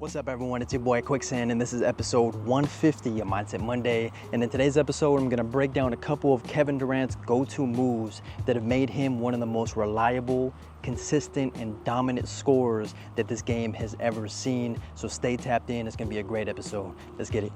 What's up, everyone? It's your boy Quicksand, and this is episode 150 of Mindset Monday. And in today's episode, I'm gonna break down a couple of Kevin Durant's go-to moves that have made him one of the most reliable, consistent, and dominant scorers that this game has ever seen. So stay tapped in. It's gonna be a great episode. Let's get it.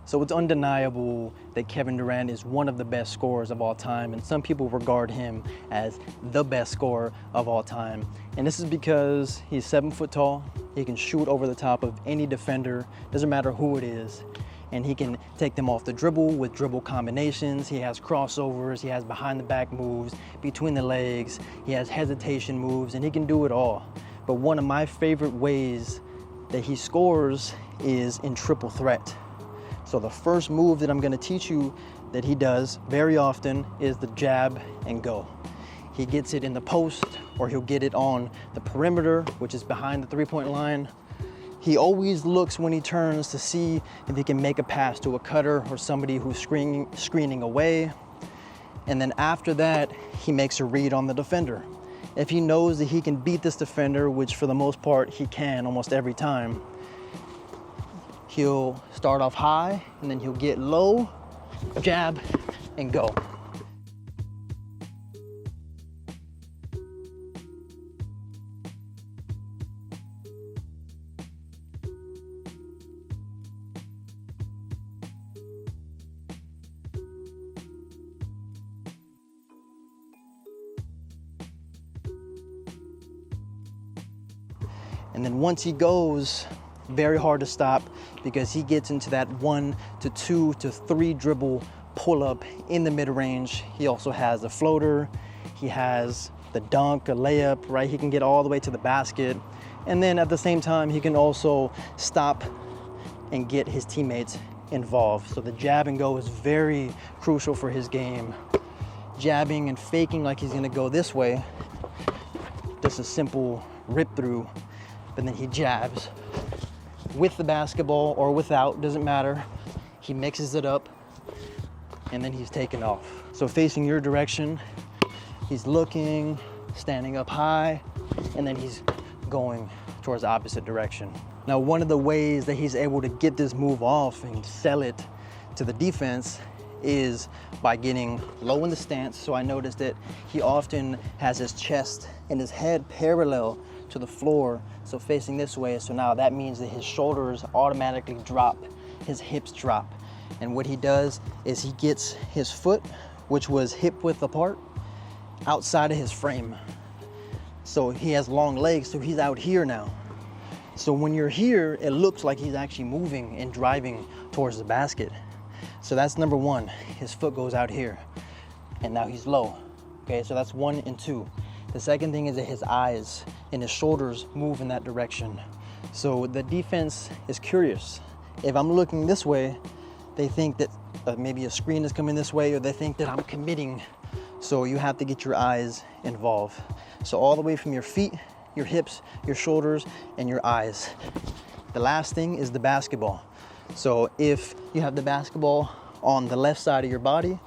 So it's undeniable that Kevin Durant is one of the best scorers of all time, and some people regard him as the best scorer of all time. And this is because he's 7 foot tall, he can shoot over the top of any defender, doesn't matter who it is, and he can take them off the dribble with dribble combinations. He has crossovers, he has behind the back moves, between the legs, he has hesitation moves, and he can do it all. But one of my favorite ways that he scores is in triple threat. So the first move that I'm gonna teach you that he does very often is the jab and go. He gets it in the post, or he'll get it on the perimeter, which is behind the three-point line. He always looks when he turns to see if he can make a pass to a cutter or somebody who's screening away. And then after that, he makes a read on the defender. If he knows that he can beat this defender, which for the most part he can almost every time, he'll start off high, and then he'll get low, jab, and go. And then once he goes, very hard to stop because he gets into that 1 to 2 to 3 dribble pull up in the mid-range. He also has a floater, he has the dunk, a layup, right? He can get all the way to the basket. And then at the same time, he can also stop and get his teammates involved. So the jab and go is very crucial for his game. Jabbing and faking like he's gonna go this way, just a simple rip through, but then he jabs with the basketball or without, doesn't matter. He mixes it up and then he's taken off. So facing your direction, he's looking, standing up high, and then he's going towards the opposite direction. Now, one of the ways that he's able to get this move off and sell it to the defense is by getting low in the stance. So I noticed that he often has his chest and his head parallel to the floor, so facing this way. So now that means that his shoulders automatically drop, his hips drop. And what he does is he gets his foot, which was hip width apart, outside of his frame. So he has long legs, so he's out here now. So when you're here, it looks like he's actually moving and driving towards the basket. So that's number one, his foot goes out here, and now he's low. Okay, so that's 1 and 2. The second thing is that his eyes and his shoulders move in that direction. So the defense is curious. If I'm looking this way, they think that maybe a screen is coming this way, or they think that I'm committing. So you have to get your eyes involved. So all the way from your feet, your hips, your shoulders, and your eyes. The last thing is the basketball. So if you have the basketball on the left side of your body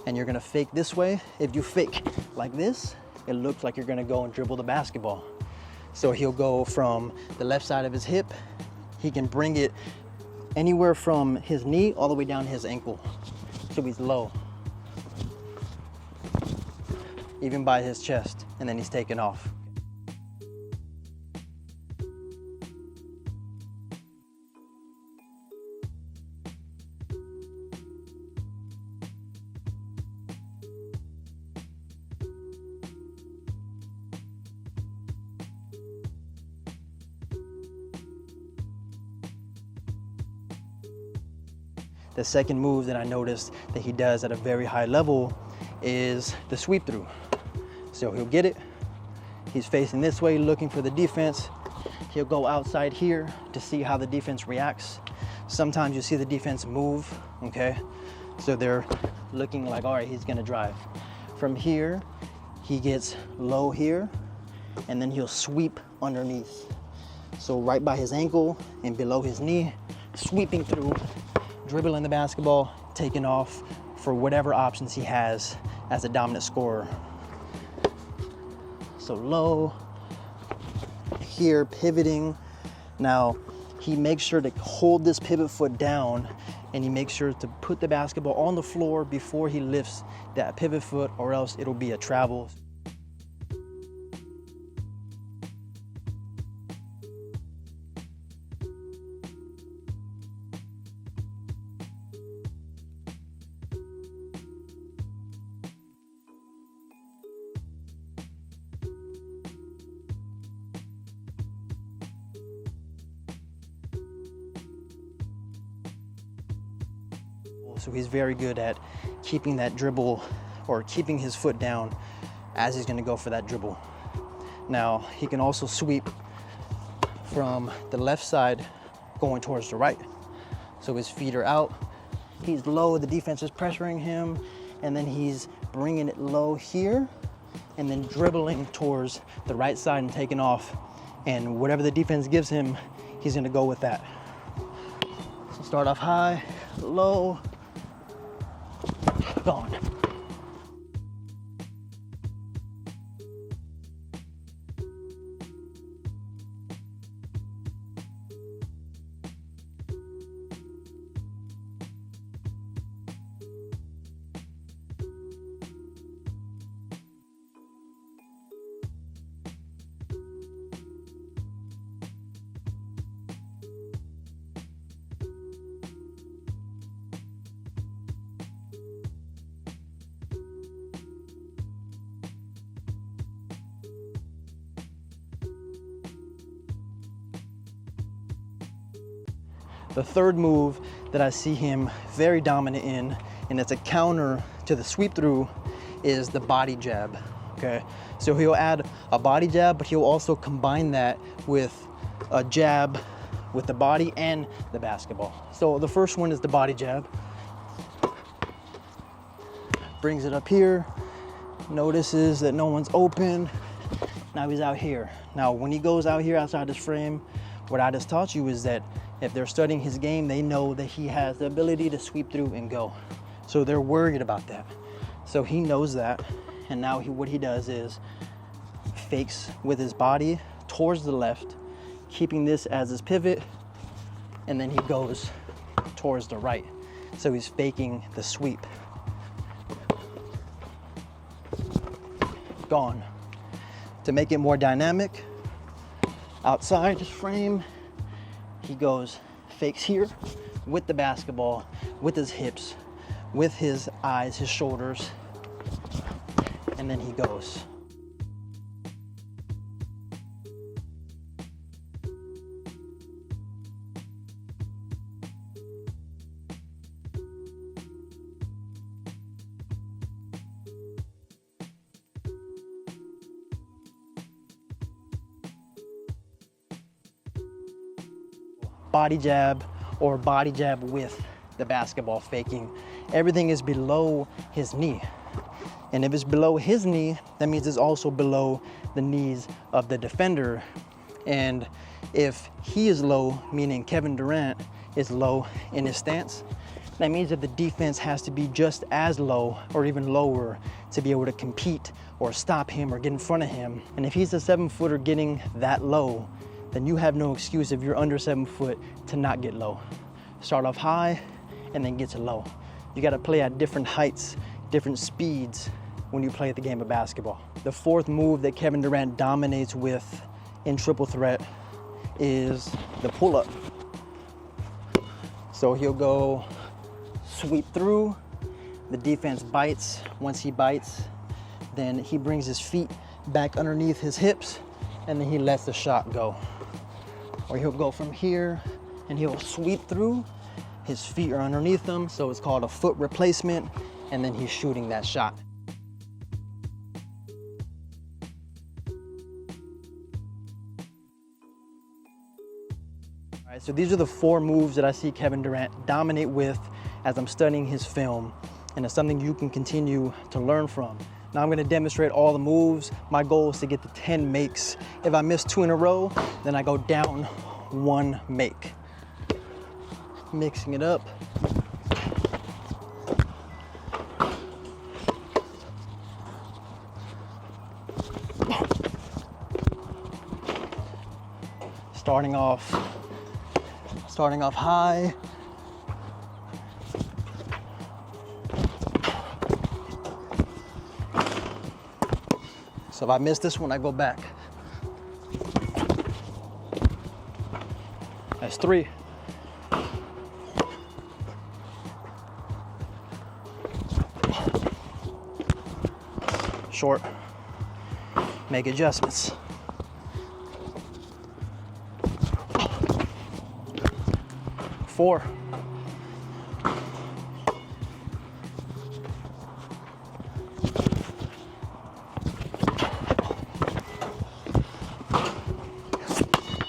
and you're gonna fake this way, if you fake like this, it looks like you're gonna go and dribble the basketball. So he'll go from the left side of his hip, he can bring it anywhere from his knee all the way down his ankle. So he's low, even by his chest, and then he's taken off. The second move that I noticed that he does at a very high level is the sweep through. So he'll get it, he's facing this way looking for the defense, he'll go outside here to see how the defense reacts. Sometimes you see the defense move, okay? So they're looking like, all right, he's gonna drive. From here, he gets low here, and then he'll sweep underneath. So right by his ankle and below his knee, sweeping through, dribbling the basketball, taking off for whatever options he has as a dominant scorer. So low, here, pivoting. Now, he makes sure to hold this pivot foot down, and he makes sure to put the basketball on the floor before he lifts that pivot foot, or else it'll be a travel. So he's very good at keeping that dribble or keeping his foot down as he's going to go for that dribble. Now, he can also sweep from the left side going towards the right. So his feet are out, he's low, the defense is pressuring him, and then he's bringing it low here and then dribbling towards the right side and taking off. And whatever the defense gives him, he's going to go with that. So start off high, low, gone. The third move that I see him very dominant in, and it's a counter to the sweep through, is the body jab, okay? So he'll add a body jab, but he'll also combine that with a jab with the body and the basketball. So the first one is the body jab. Brings it up here, notices that no one's open. Now he's out here. Now when he goes out here outside his frame, what I just taught you is that if they're studying his game, they know that he has the ability to sweep through and go. So they're worried about that. So he knows that. And now what he does is fakes with his body towards the left, keeping this as his pivot, and then he goes towards the right. So he's faking the sweep. Gone. To make it more dynamic, outside his frame, he goes, fakes here with the basketball, with his hips, with his eyes, his shoulders, and then he goes. Body jab or body jab with the basketball faking. Everything is below his knee. And if it's below his knee, that means it's also below the knees of the defender. And if he is low, meaning Kevin Durant is low in his stance, that means that the defense has to be just as low or even lower to be able to compete or stop him or get in front of him. And if he's a 7-footer getting that low, then you have no excuse if you're under 7 foot to not get low. Start off high and then get to low. You gotta play at different heights, different speeds when you play the game of basketball. The fourth move that Kevin Durant dominates with in triple threat is the pull-up. So he'll go sweep through, the defense bites. Once he bites, then he brings his feet back underneath his hips, and then he lets the shot go. Or he'll go from here and he'll sweep through, his feet are underneath him, so it's called a foot replacement, and then he's shooting that shot. All right, so these are the 4 moves that I see Kevin Durant dominate with as I'm studying his film, and it's something you can continue to learn from. Now I'm gonna demonstrate all the moves. My goal is to get to 10 makes. If I miss 2 in a row, then I go down 1 make. Mixing it up. Starting off high. So if I miss this one, I go back. That's 3. Short. Make adjustments. 4.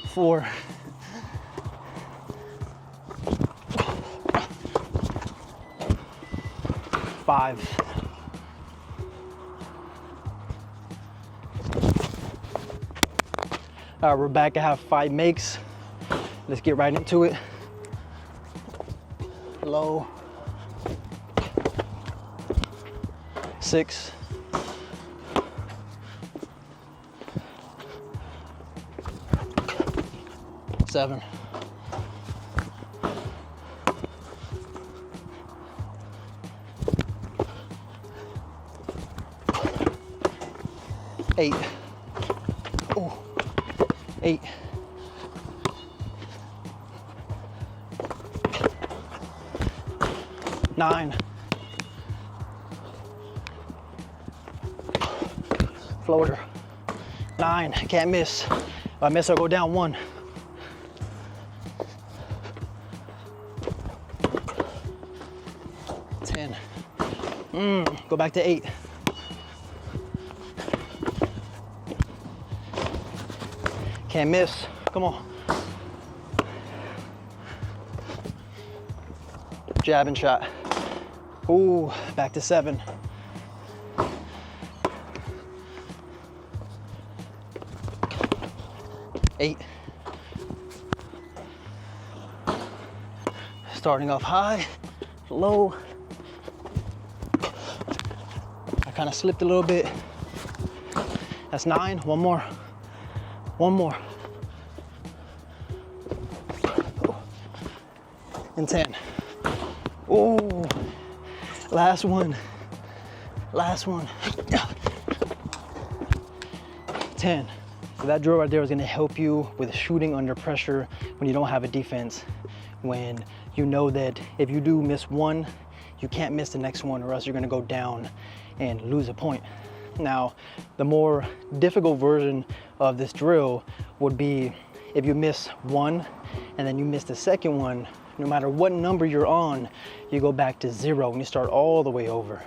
4. 5. 'All right, we're back. I have 5 makes. Let's get right into it. Low. 6. 7. 8. Oh, 8. 9. Floater. 9. Can't miss. If I miss, I'll go down 1. 10. Go back to 8. 'Can't miss. Come on. Jab and shot. Ooh, back to 7. 8. Starting off high, low. I kind of slipped a little bit. That's 9. 1 more. 1 more. And 10. Oh, last one. Last one. 10. So that drill right there is going to help you with shooting under pressure when you don't have a defense. When you know that if you do miss 1, you can't miss the next one, or else you're going to go down and lose a point. Now, the more difficult version of this drill would be if you miss 1 and then you miss the second one. No matter what number you're on, you go back to 0 and you start all the way over.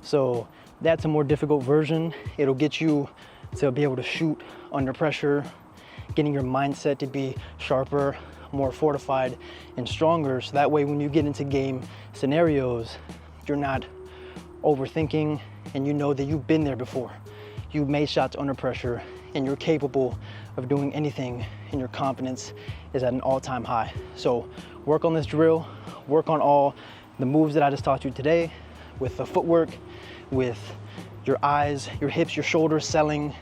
So that's a more difficult version. It'll get you to be able to shoot under pressure, getting your mindset to be sharper, more fortified and stronger. So that way when you get into game scenarios, you're not overthinking and you know that you've been there before. You've made shots under pressure and you're capable of doing anything, and your confidence is at an all-time high. So work on this drill, work on all the moves that I just taught you today with the footwork, with your eyes, your hips, your shoulders, selling.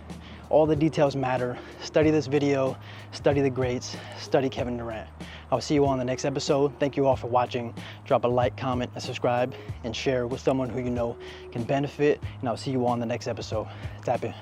All the details matter. Study this video, study the greats, study Kevin Durant. I'll see you all in the next episode. Thank you all for watching. Drop a like, comment, and subscribe, and share with someone who you know can benefit. And I'll see you all in the next episode. Tap in.